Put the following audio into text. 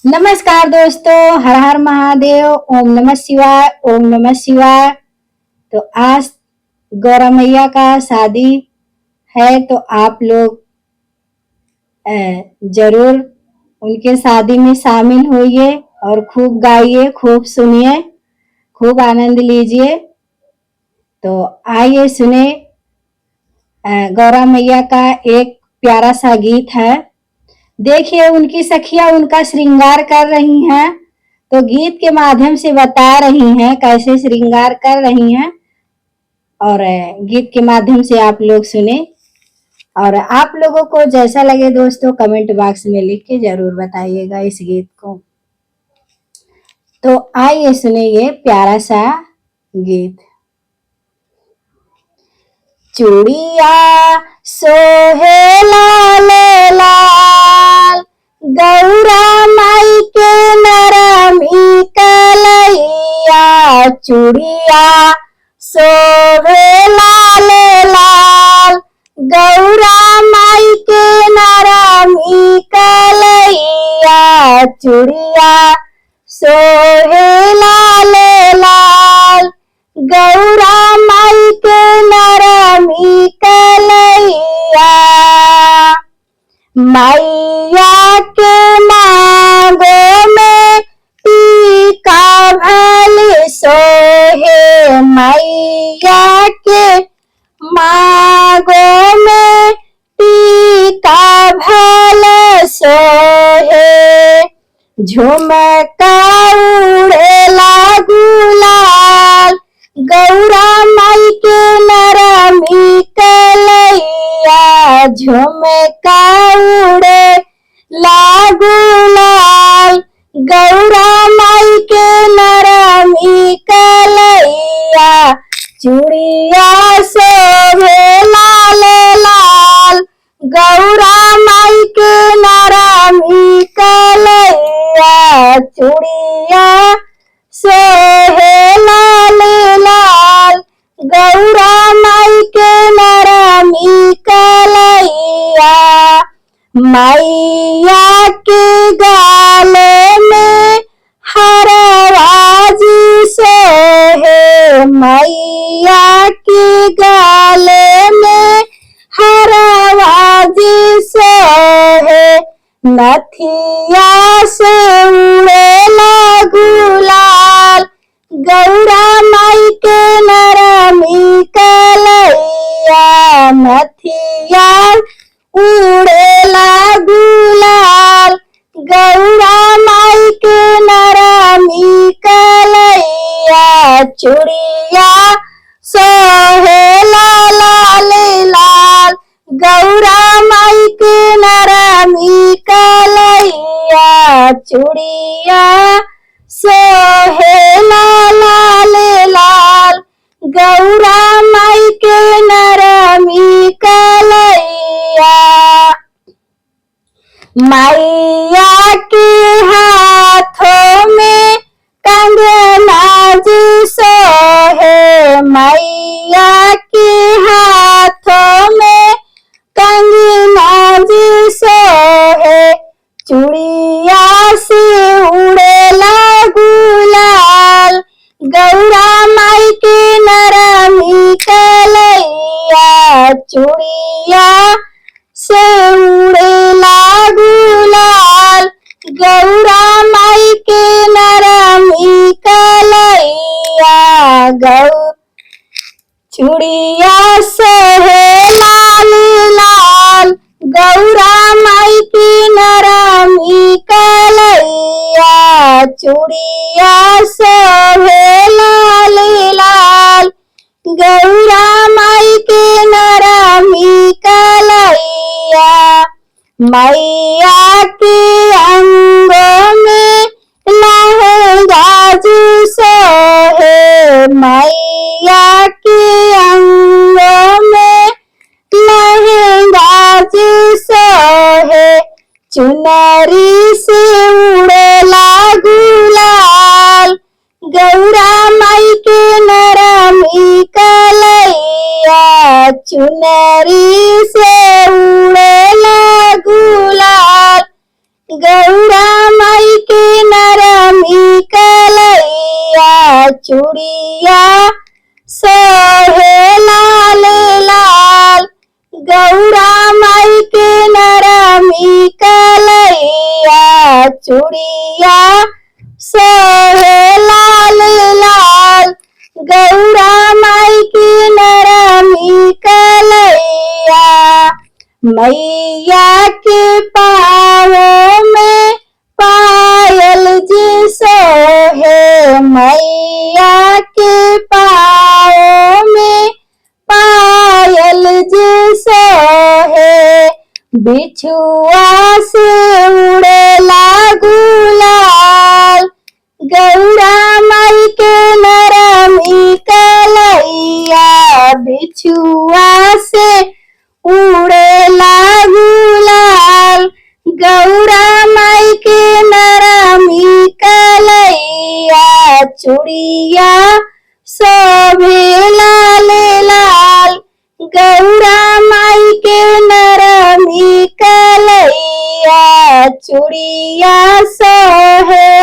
नमस्कार दोस्तों, हर हर महादेव। ओम नमः शिवाय, ओम नमः शिवाय। तो आज गौरा मैया का शादी है, तो आप लोग जरूर उनके शादी में शामिल होइए और खूब गाइए, खूब सुनिए, खूब आनंद लीजिए। तो आइए सुने गौरा मैया का एक प्यारा सा गीत है। देखिए, उनकी सखियां उनका श्रृंगार कर रही हैं, तो गीत के माध्यम से बता रही हैं कैसे श्रृंगार कर रही हैं, और गीत के माध्यम से आप लोग सुने। और आप लोगों को जैसा लगे दोस्तों, कमेंट बॉक्स में लिख के जरूर बताइएगा इस गीत को। तो आइए सुने ये प्यारा सा गीत। चूड़िया सोहे लाल लाल, गौरा माई के नरमी कलैया। चूड़िया सोहे लाल लाल, गौरा माई के नरमी कलैया। चूड़िया सोहे लाल लाल, गौरा माई के नरमी कलैया। मैया के मांगो में टीका भल सोहे। मैया के मांगो में टीका भल सोहे। झुमका उड़ेला गुलाल, गौरा माई के नरमी कलैया। झुमका उड़े गुलाल, गौरा माई के नरमी कलैया। चूड़िया सोहे लाल लाल, गौरा माई के नरमी कलैया। चूड़िया सोहे लाल लाल, गौरा माई के नरमी कलैया। मैया के गाले में हरवाजी सोहे। मैया के गाले में हरवाजी सोहे। नथिया से उड़ेला गुलाल, गौरा माई के नरमी कलैया। नथिया उड़ेला गुलाल, गौरा माई के नरमी कलैया। चूड़िया सोहे लाल लाल, गौरा माई के नरमी कलैया। चूड़िया सोहे लाल लाल, गौरा माई के नरमी कलैया। मैया के हाथों में कंगना जी सोहे। मैया के हाथों में कंगना जी सोहे। चूड़िया से उड़ेला गुलाल, गौरा माई के नरमी कलैया। चूड़िया से उड़ेला गुलाल, गौरा माई के नरमी कलैया। चूड़िया सोहे लाल लाल, गौरा माई की नरमी कलैया। चूड़िया सोहे लाल लाल, गौरा माई के नरमी कलैया। मैया के अंगों में लहंगा जी सोहे। मैया के अंगों में लहंगा जी सोहे। चुनरी से उड़ेला गुलाल, गौरा माई के नरमी कलैया। चुनरी से उड़ेला गुलाल, चूड़िया सोहे लाल लाल गौरा माई की नरमी कलैया मैया के पाँवों में पायल जी सोहे मैया के पाँवों में पायल जी सोहे बिछुआ से उड़ेला गुलाल गौरा माई के नरमी कलैया बिछुआ से उड़ेला गुलाल गौरा माई के नरमी कलैया चूड़िया शोभे लाल लाल गौरा माई के नरमी कलैया चूड़िया सोहे